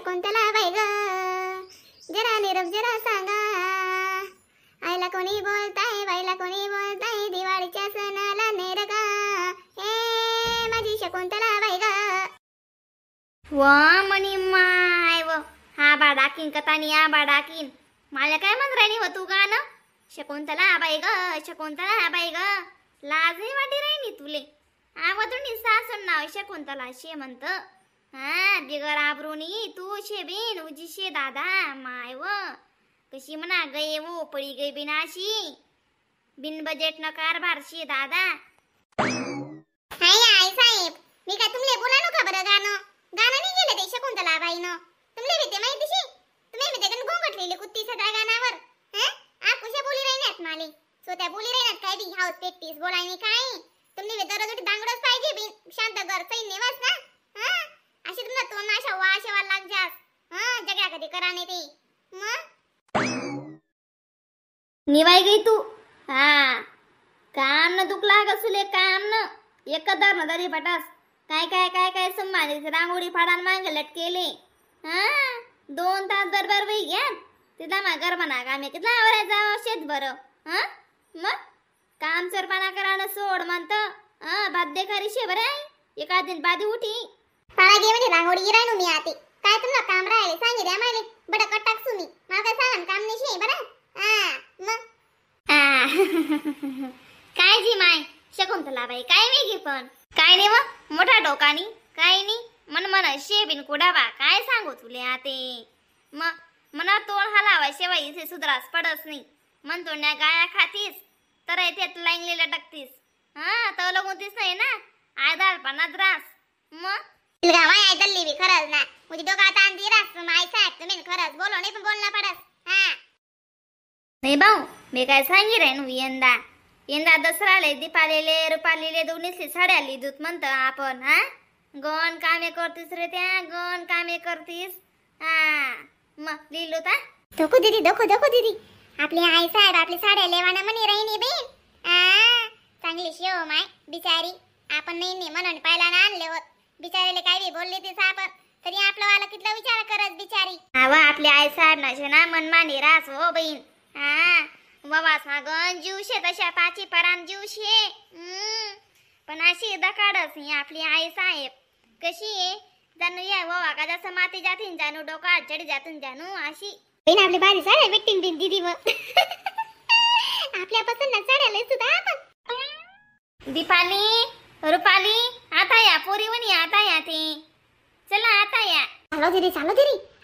शकुंतला बाई ग, जरा निरोप जरा सांगा. आईला कोणी बोलताय, बाईला कोणी बोलताय, दिवाळीच्या सणाला नेर गा. हे माझी शकुंतला बाई ग. वा मनी माय व हा बा डाकीन कतानी आ बा डाकीन. मला काय म्हणत राहिनी व तू गाणं? शकुंतला बाई ग, शकुंतला बाई ग. लाजही वाटी राहिनी तुले. आवतुनी सासून नाव शकुंतला शे म्हणत. हा बिगर आबरूनी तू शे बिन उजी शे दादा माय व. कशी म्हणा गये वो पडी गई बिनाशी, बिन बजेट न कारभार शे दादा. हाय आई साहेब, मी काय तुमले बोला नको बरं गाणं. गाणं नाही गेलं ते शकुंतला बाईनं. तुमले भीते माहिती शे, तुम्ही भीते गण गोंगटलेली कुत्ती सदा गाण्यावर. आप कशा बोली राहिनात माले, स्वतः बोली राहिनात काय बी हाऊस पेटीस बोलायनी काय. तुमले वे दररोज दांगडच पाहिजे बी शांत घर सैन नेवास ना. अशी तुमना तो नाशा वाशेवा लाग जास. जगडा कधी कराने ते निवाय गई तू. काम न दुखला गसुले काम न एकदार न दरी पटास. काय काय काय काय संभाळी रांगोळी फाडान मागे लटकेले. 2 तास बरोबर वही घ्या तिला मा घर म्हणा का मी कितना आवरायचा शेत बरं. मग काम सरपाना करायला सोड म्हणत. बाध्य खरी शे बरं एका दिन बादी उठी पाळा गे म्हणजे रांगोळी गिरायनो मी आते. काय तुमला काम राहिले सांगे द्या माले बडा कटाक सुमी मला काय सांगा काम नाही शे बरं. मग काय जी माय शकुंतला बाई काय वेगळी पण काय नाही मग मोठा डोकानी काय नाही मन शे बिन कुडावा काय सांगू तुले आते. मग मना तोड हलावा शेवा इथे सुधरास पडस नाही. मन तोडण्या गाया खातीस तर येथे लाईंगले लटकतीस. तर लगूतीस नाही ना आयदार पणात रास. मग गावा आय दल्ली बी खरंच ना मुझे डोका आता अंधी रास माय साहेब तुम्ही खरंच बोलो नाही पण बोलना पडस. नाही भाऊ मी काय सांगी रे नु यंदा दसराले दीपालेले रुपालेले दोन्हीसली साड्या लिदूत म्हणत आपण. गण कामे करतीस रे त्या गण कामे करतीस. मग लिहिलो ता धोको दीदी आपली आई साहेब आपली साड्या लेवाना म्हणे राहिनी बेन. चांगली शेव माय बिचारी आपण नाही म्हणून पाहिला ना आणले बिचारीले काय बी बोलले तीस आपण तरी आपलं वाला कितला विचार करत बिचारी. आपली आई साहेब ना मनमानी रास हो बहीण. बाबा सागन जीव शे तशा पाची परान जीव शे. पण अशी दकाडच आपली आई साहेब कशी आहे जानू या बाबा का जसं माती जातीन जानू डोका चढी जातून जानू अशी. बहीण आपली बारी साड्या भेटतीन बिन दीदी मग आपल्यापासून ना साड्या लय सुद्धा आपण. दीपाली रुपाली आता या पोरीवणी आता या ते चला आता या. चालो दीदी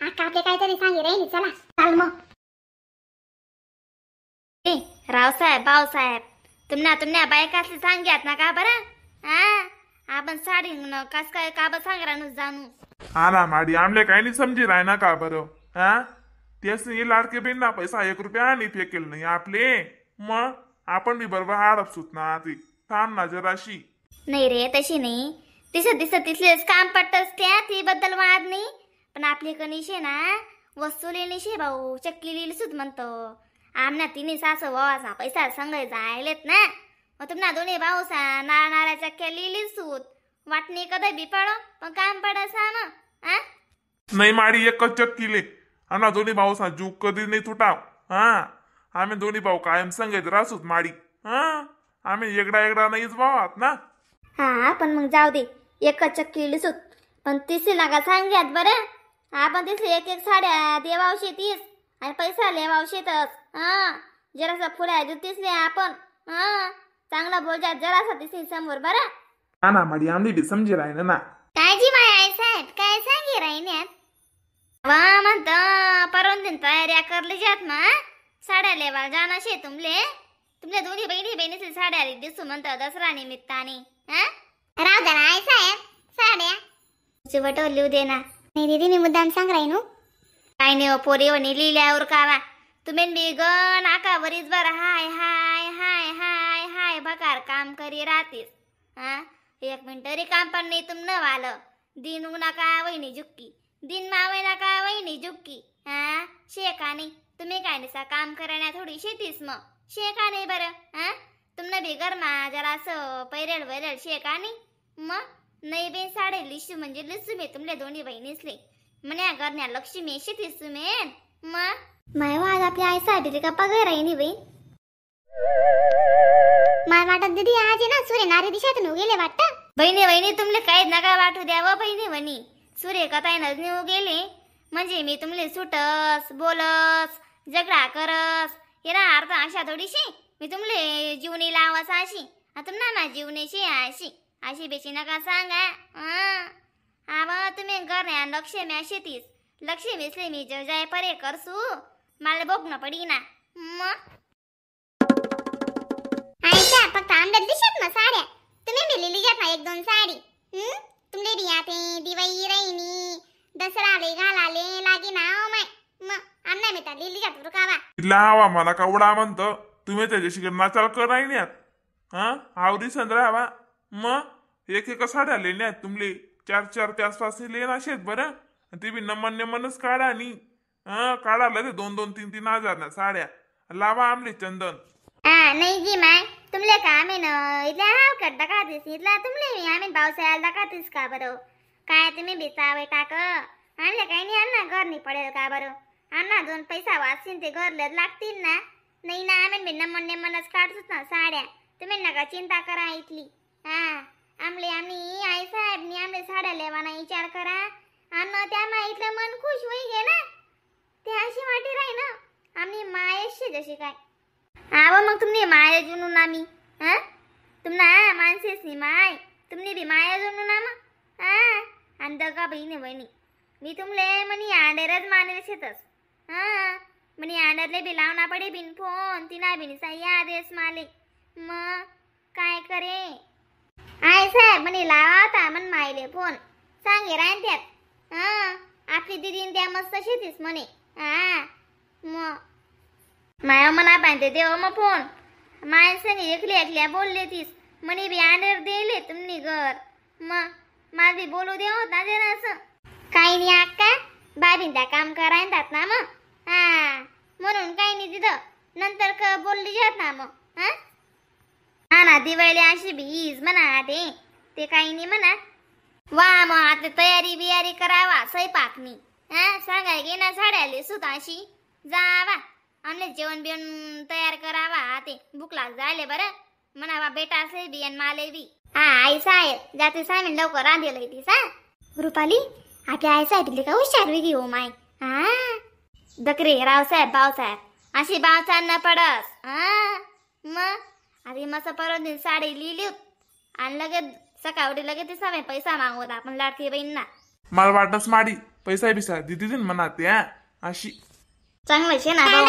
आता आपले काहीतरी सांगे रे चला चाल मग. रावसाहेब भाऊसाहेब तुमना बायकासली सांग्यात ना का बरं. आपण साडी कस काय का बरं सांगरानू जानू. ना माडी आमले काही नाही समजी राय ना का बरं. तेच लाडके बहीण ना पैसा 1 रुपया आणि फेकेल नाही आपले. मग आपण बी बरोबर हाडपसूत ना ती थांब ना जराशी. नाही रे तशी नाही दिसत तिथलेच काम पडतस त्या ती बद्दल वाद नाही. पण आपली कनिशे ना वस्तू लेणीशे भाऊ चक्की लिहिली सुत म्हणतो. आमना तिन्ही सासू भावाचा पैसा संगय जायलेत ना. मग तुम्हाला दोन्ही भाऊ नारणाऱ्या चक्क्या लिहिली सूत वाटणी कधी बी पडो पण काम पडसा ना. नाही माडी एकच चक्की ले आम्हाला दोन्ही भाऊ सा जूक कधी नाही तुटाव. आम्ही दोन्ही भाऊ कायम संगत रासूत माडी. आम्ही एकडा नाहीच भावात ना. पण मग जाऊ दे एकच चक्की लिहिली सूत पण तिसरी लागा सांग्यात बरं. आपण तिसरी एक साड्या देवावशे 30 आणि पैसा लेवावशेतच. जरासा फुल्या जुतीसले आपण चांगला बोलजा जरासा दिसे समोर बरं. ना माडी आमली बी समजी राहिना ना. काय जी माय आई साहेब काय सांगे राहिन्यात. वा म्हणत परवन दिन तयाऱ्या करले जात ना साड्या लेवा जाना शे तुमले दोन्ही बहिणीचे साड्या दिसू म्हणत दसरा निमित्ताने. राव दे ना आई साहेब साड्या तुझी वटो लिहू दे ना. नाही दीदी मी मुद्दाम सांग राहीनो काय नाही पोरी वणी लिहिल्यावर कावा तुम्ही बी गण आका बरीच बर हाय हाय हाय हाय हाय भकार काम करी राहतीस. 1 मिनिट रे काम पण नाही तुम न वालं दिन उना का वहिनी जुक्की दिन मावैना का वहिनी जुक्की. शेका नाही तुम्ही काय नाही काम करण्या थोडी शेतीस मग शेका नाही बरं. तुमनं बी गरमा जरा असं पैरेल शेका नाही. मग नाही बे साडे लिशू म्हणजे लिसू मी तुमले दोन्ही बहिणीसले म्हणे घरण्या लक्ष्मी शेतीस तुम्ही मग माय आज आपल्या आई साठी का पगार आहे नि बाई माय वाटत दीदी आज आहे ना सूर्य नारी दिशातून गेले वाटतं बहिणी तुमले काही नका वाटू द्यावं बहिणी म्हणी सूर्य कथाय नजनी गेले म्हणजे मी तुमले सुटस बोलस झगडा करस हे ना अर्थ अशा थोडीशी मी तुमले जीवनी लावस अशी तुमना माझी जीवनीशी अशी बेशी नका सांगा आव तुम्ही करण्या लक्ष्मी शेतीस लक्ष्मी मी जाय परे करसू मला बोकणं पडी ना आयशा फक्त आंब्यात दिसत ना साड्या तुम्ही मिळलेली जात ना एक दोन साडी तुमले रियाते दिवाळी रैनी दसराले घालाले लागे ना माय मग आमना मी तर लिहिली जात रुकावा तिला हवा मला का उडा म्हणतो तुम्ही त्याच्याशी नाचाल करायण्यात हा आवडी संद्रावा मग एक साड्या लेण्यात तुमले चार त्या आसपास लेना शेत बरं ते बी नमनच काढा आणि काढा लगे 2-2-3-3 हजार ना साड्या लावा आमले चंदन नाही जी माय तुमले का आम्ही न इथल्या हाव करता का दिस इथला तुमले आम्ही पावसाळ्याला का तीस का बरं काय तुम्ही बिचावे टाक आणले काही नाही आणा घर नाही पडेल का बरं आणा 2 पैसा वाचीन ते घर लागतील ना नाही ना आम्ही बी नमनच काढतोच ना साड्या तुम्ही नका चिंता करा इथली आमले आम्ही आई साहेबनी आमले साड्या लेवाना विचार करा आणि त्या इथलं मन खुश होई गे ना ते अशी वाटी राही ना आम्ही मायेशी जशी काय आव मग तुम्ही माया जुनून आम्ही तुम्हाला माणसेसनी माय तुम्ही बी माया जुनून मग आणि का बहिणी मी तुमले म्हणी आंडेरच मानेल शेतस म्हणी आंडरले बी लावना पडे बिन फोन तिना बिन सही आदेश माले मग काय करे आय साहेब म्हणे लावता मन मायले फोन सांगे रान त्यात आपली दिदीन त्या मस्त शेतीस म्हणे मग माया मना पाहते देव मग फोन माणसाने एकल्या बोलले तीस म्हणे बी आंडर दिले तुम्ही घर मग माझी बोलू दे होता दे ना असं काही नाही अक्का बाबीन त्या काम करायतात ना मग म्हणून काही नाही तिथं नंतर बोलली जात ना मग ना दिवाळी अशी बीज म्हणा ते काही नाही म्हणा वा मग आता तयारी बियारी करावा स्वयंपाकनी सांगाय गे ना साड्याले सुताशी जावा आणले जेवण बिवण तयार करावा ते भूक लाग जायले बरं म्हणावा बेटा असे बियन माले बी आई साहेब जाते साहेब लवकर रांधेल ती रुपाली आपल्या आई साहेब का हुशार वेगळी हो माय दकरे रावसाहेब भाऊसाहेब अशी बावचांना पडस मग आधी मस्त परत दिन साडी लिहिली आणि लगेच सकाळी लगेच सगळे पैसा मागवत आपण लाडकी बहीणना मला वाटस माडी पैसा बिसा दिदी म्हणा ते अशी चांगलं शे ना भाऊ